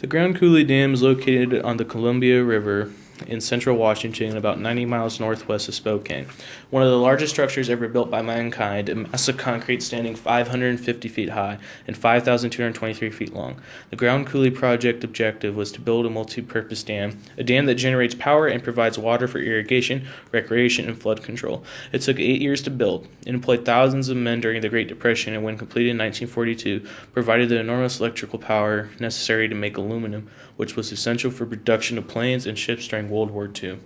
The Grand Coulee Dam is located on the Columbia River in central Washington, about 90 miles northwest of Spokane. One of the largest structures ever built by mankind, a mass of concrete standing 550 feet high and 5,223 feet long. The Grand Coulee project objective was to build a multi-purpose dam, a dam that generates power and provides water for irrigation, recreation, and flood control. It took 8 years to build. It employed thousands of men during the Great Depression, and when completed in 1942, provided the enormous electrical power necessary to make aluminum, which was essential for production of planes and ships during World War II.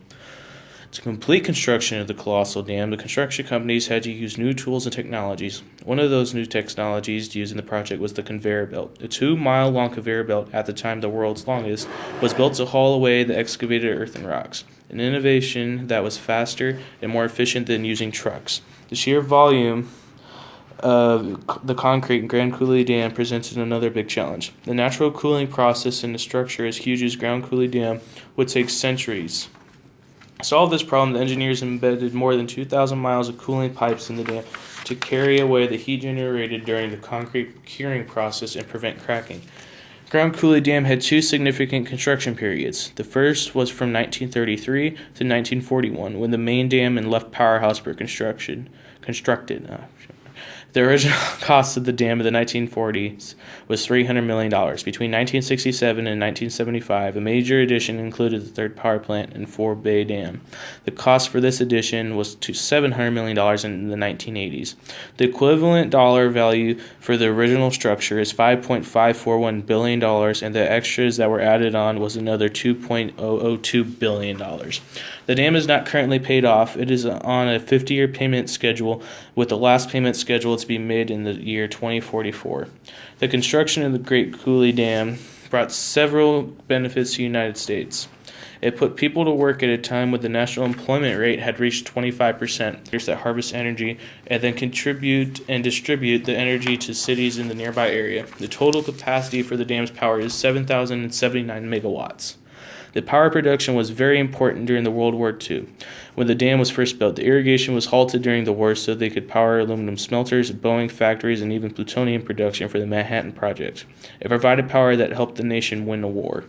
To complete construction of the colossal dam, the construction companies had to use new tools and technologies. One of those new technologies used in the project was the conveyor belt. A 2-mile-long conveyor belt, at the time the world's longest, was built to haul away the excavated earth and rocks, an innovation that was faster and more efficient than using trucks. The sheer volume of the concrete in Grand Coulee Dam presented another big challenge. The natural cooling process in a structure as huge as Grand Coulee Dam would take centuries. To solve this problem, the engineers embedded more than 2,000 miles of cooling pipes in the dam to carry away the heat generated during the concrete curing process and prevent cracking. Grand Coulee Dam had two significant construction periods. The first was from 1933 to 1941, when the main dam and left powerhouse were constructed. The original cost of the dam in the 1940s was $300 million. Between 1967 and 1975, a major addition included the third power plant and 4-bay dam. The cost for this addition was to $700 million in the 1980s. The equivalent dollar value for the original structure is $5.541 billion, and the extras that were added on was another $2.002 billion. The dam is not currently paid off. It is on a 50-year payment schedule, with the last payment scheduled to be made in the year 2044. The construction of the Great Coulee Dam brought several benefits to the United States. It put people to work at a time when the national employment rate had reached 25%. There's that harvest energy and then contribute and distribute the energy to cities in the nearby area. The total capacity for the dam's power is 7,079 megawatts. The power production was very important during the World War II. When the dam was first built, the irrigation was halted during the war so they could power aluminum smelters, Boeing factories, and even plutonium production for the Manhattan Project. It provided power that helped the nation win a war.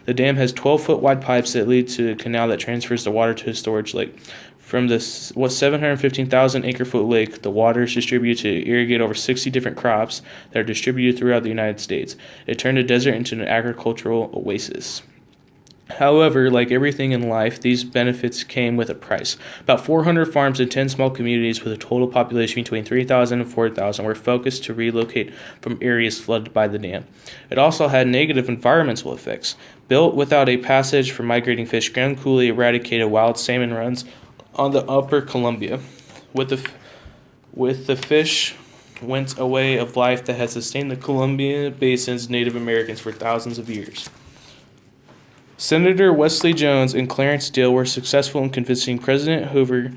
The dam has 12-foot wide pipes that lead to a canal that transfers the water to a storage lake. From the 715,000 acre-foot lake, the water is distributed to irrigate over 60 different crops that are distributed throughout the United States. It turned a desert into an agricultural oasis. However, like everything in life, these benefits came with a price. About 400 farms and 10 small communities with a total population between 3,000 and 4,000 were focused to relocate from areas flooded by the dam. It also had negative environmental effects. Built without a passage for migrating fish, Grand Coulee eradicated wild salmon runs on the upper Columbia. With the fish went a way of life that had sustained the Columbia Basin's Native Americans for thousands of years. Senator Wesley Jones and Clarence Dale were successful in convincing President Hoover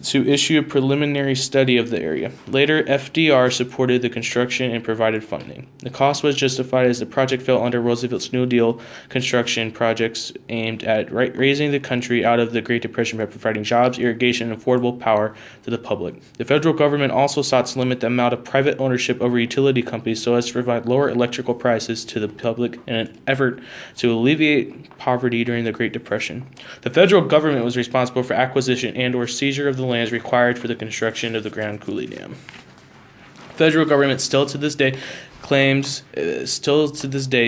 to issue a preliminary study of the area. Later, FDR supported the construction and provided funding. The cost was justified as the project fell under Roosevelt's New Deal construction projects aimed at raising the country out of the Great Depression by providing jobs, irrigation, and affordable power to the public. The federal government also sought to limit the amount of private ownership over utility companies so as to provide lower electrical prices to the public in an effort to alleviate poverty during the Great Depression. The federal government was responsible for acquisition and/or seizure of the lands required for the construction of the Grand Coulee Dam. The federal government still to this day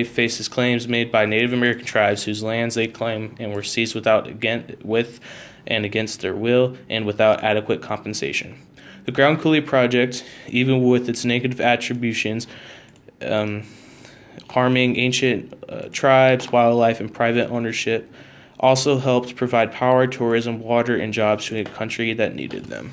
faces claims made by Native American tribes whose lands they claim and were seized with and against their will and without adequate compensation. The Grand Coulee project, even with its negative attributions, harming ancient tribes, wildlife, and private ownership, also helped provide power, tourism, water, and jobs to a country that needed them.